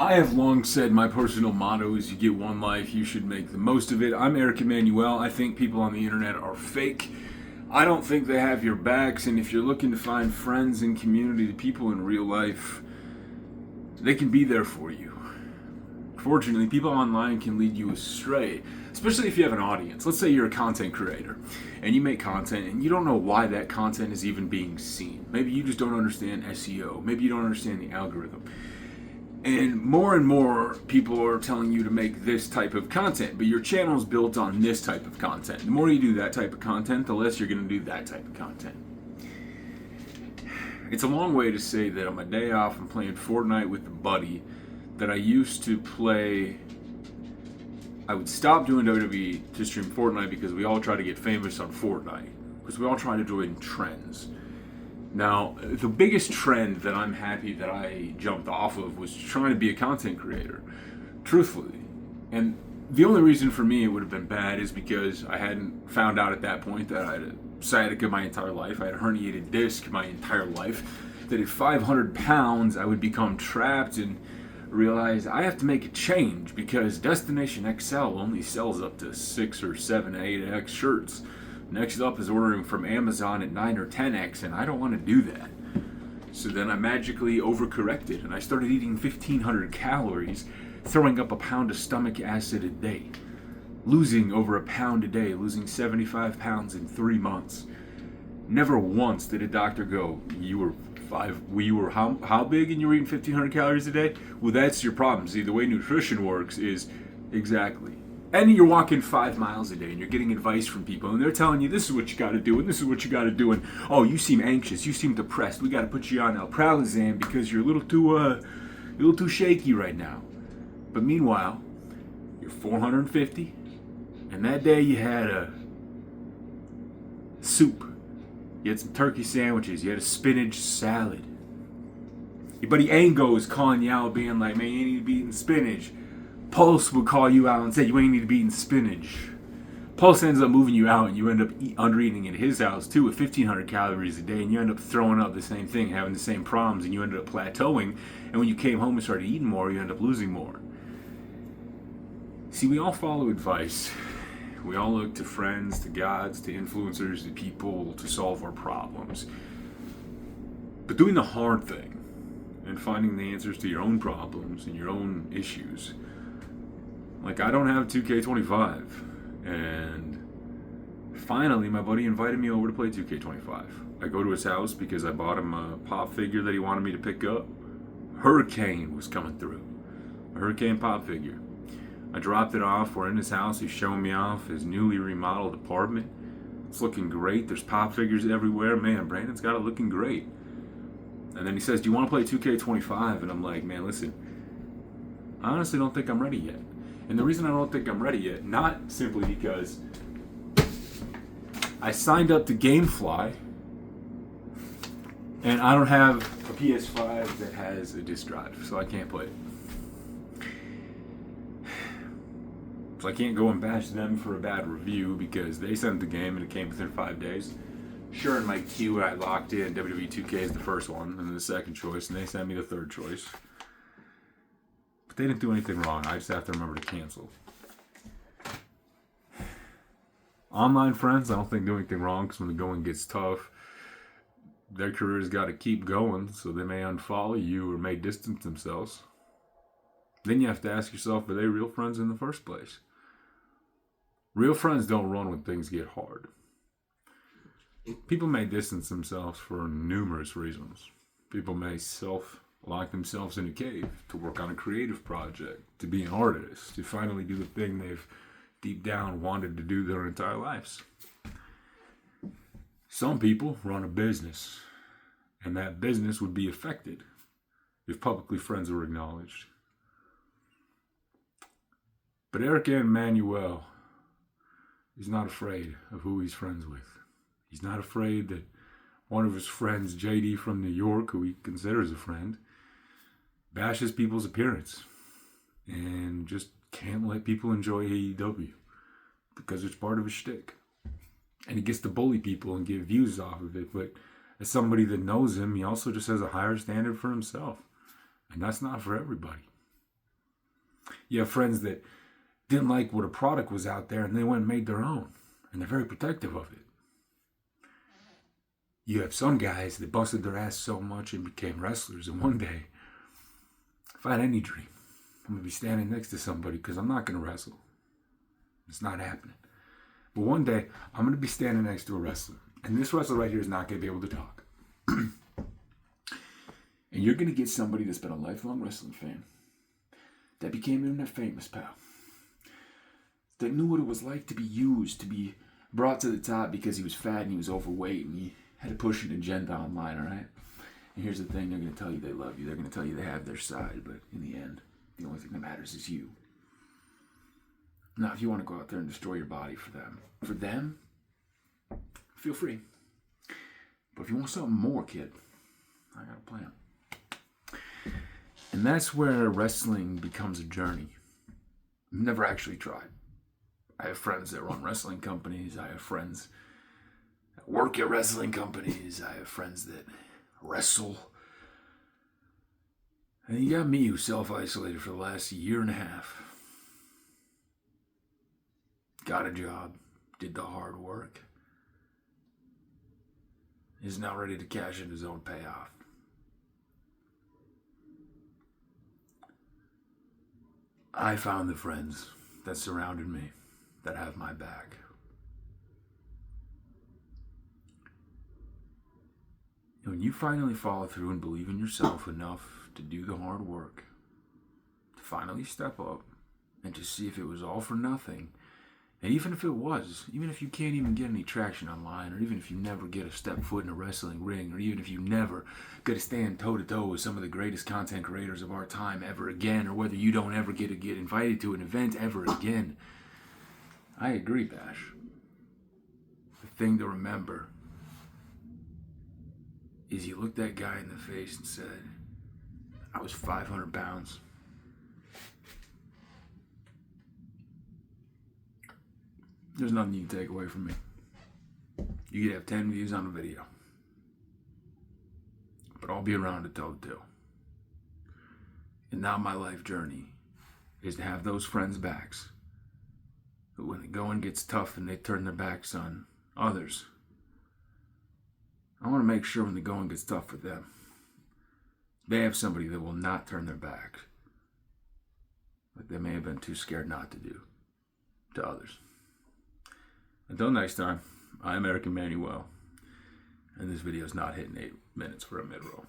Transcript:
I have long said my personal motto is you get one life, you should make the most of it. I'm Eric Emanuel. I think people on the internet are fake. I don't think they have your backs, and if you're looking to find friends and community, people in real life, they can be there for you. Fortunately, people online can lead you astray, especially if you have an audience. Let's say you're a content creator and you make content and you don't know why that content is even being seen. Maybe you just don't understand SEO. Maybe you don't understand the algorithm. And more people are telling you to make this type of content, but your channel is built on this type of content. The more you do that type of content, the less you're going to do that type of content. It's a long way to say that on my day off, I'm playing Fortnite with a buddy that I used to play. I would stop doing WWE to stream Fortnite because we all try to get famous on Fortnite. Because we all try to join trends. Now, the biggest trend that I'm happy that I jumped off of was trying to be a content creator, truthfully. And the only reason for me it would have been bad is because I hadn't found out at that point that I had a sciatica my entire life. I had a herniated disc my entire life. That at 500 pounds, I would become trapped and realize I have to make a change because Destination XL only sells up to 6 or 7, 8X shirts. Next up is ordering from Amazon at 9 or 10X, and I don't want to do that. So then I magically overcorrected, and I started eating 1,500 calories, throwing up a pound of stomach acid a day. Losing over a pound a day, losing 75 pounds in 3 months. Never once did a doctor go, you were how big and you were eating 1,500 calories a day? Well, that's your problem. See, the way nutrition works is exactly. And you're walking 5 miles a day and you're getting advice from people and they're telling you this is what you got to do and this is what you got to do, and oh, you seem anxious, you seem depressed, we got to put you on Alpralizan because you're a little too shaky right now. But meanwhile, you're 450 and that day you had a soup, you had some turkey sandwiches, you had a spinach salad. Your buddy Ango is calling you out being like, man, you need to be eating spinach. Pulse would call you out and say you ain't need to be eating spinach. Pulse ends up moving you out and you end up under-eating at his house too at 1,500 calories a day, and you end up throwing up the same thing, having the same problems, and you ended up plateauing, and when you came home and started eating more, you end up losing more. See, we all follow advice. We all look to friends, to gods, to influencers, to people to solve our problems. But doing the hard thing and finding the answers to your own problems and your own issues. Like, I don't have 2K25, and finally my buddy invited me over to play 2K25. I go to his house because I bought him a pop figure that he wanted me to pick up. Hurricane was coming through. A Hurricane pop figure. I dropped it off. We're in his house. He's showing me off his newly remodeled apartment. It's looking great. There's pop figures everywhere. Man, Brandon's got it looking great. And then he says, do you want to play 2K25? And I'm like, man, listen, I honestly don't think I'm ready yet. And the reason I don't think I'm ready yet, not simply because I signed up to Gamefly and I don't have a PS5 that has a disc drive, so I can't play it. So I can't go and bash them for a bad review because they sent the game and it came within 5 days. Sure, in my queue I locked in WWE 2K is the first one and the second choice, and they sent me the third choice. But they didn't do anything wrong. I just have to remember to cancel. Online friends, I don't think do anything wrong because when the going gets tough, their career's got to keep going, so they may unfollow you or may distance themselves. Then you have to ask yourself, are they real friends in the first place? Real friends don't run when things get hard. People may distance themselves for numerous reasons. People may lock themselves in a cave to work on a creative project, to be an artist, to finally do the thing they've deep down wanted to do their entire lives. Some people run a business, and that business would be affected if publicly friends were acknowledged. But Eric Emanuel is not afraid of who he's friends with. He's not afraid that one of his friends, JD from New York, who he considers a friend, bashes people's appearance and just can't let people enjoy AEW because it's part of his shtick. And he gets to bully people and get views off of it, but as somebody that knows him, he also just has a higher standard for himself. And that's not for everybody. You have friends that didn't like what a product was out there and they went and made their own. And they're very protective of it. You have some guys that busted their ass so much and became wrestlers. And one day, if I had any dream, I'm going to be standing next to somebody because I'm not going to wrestle. It's not happening. But one day, I'm going to be standing next to a wrestler. And this wrestler right here is not going to be able to talk. And you're going to get somebody that's been a lifelong wrestling fan, that became internet famous, pal, that knew what it was like to be used, to be brought to the top because he was fat and he was overweight and he had to push an agenda online, all right? And here's the thing, they're going to tell you they love you. They're going to tell you they have their side, but in the end, the only thing that matters is you. Now, if you want to go out there and destroy your body for them, feel free. But if you want something more, kid, I got a plan. And that's where wrestling becomes a journey. I've never actually tried. I have friends that run wrestling companies. I have friends that work at wrestling companies. I have friends that wrestle. And you got me who self-isolated for the last year and a half. Got a job, did the hard work. Is now ready to cash in his own payoff. I found the friends that surrounded me, that have my back. And when you finally follow through and believe in yourself enough to do the hard work, to finally step up and to see if it was all for nothing, and even if it was, even if you can't even get any traction online, or even if you never get a step foot in a wrestling ring, or even if you never get to stand toe-to-toe with some of the greatest content creators of our time ever again, or whether you don't ever get to get invited to an event ever again, I agree, Bash. The thing to remember is you looked that guy in the face and said, I was 500 pounds. There's nothing you can take away from me. You could have 10 views on a video, but I'll be around to tell the tale. And now my life journey is to have those friends' backs. But when the going gets tough and they turn their backs on others, I want to make sure when the going gets tough for them, they have somebody that will not turn their back, like they may have been too scared not to do to others. Until next time, I'm Eric Emmanuel, and this video is not hitting 8 minutes for a mid-roll.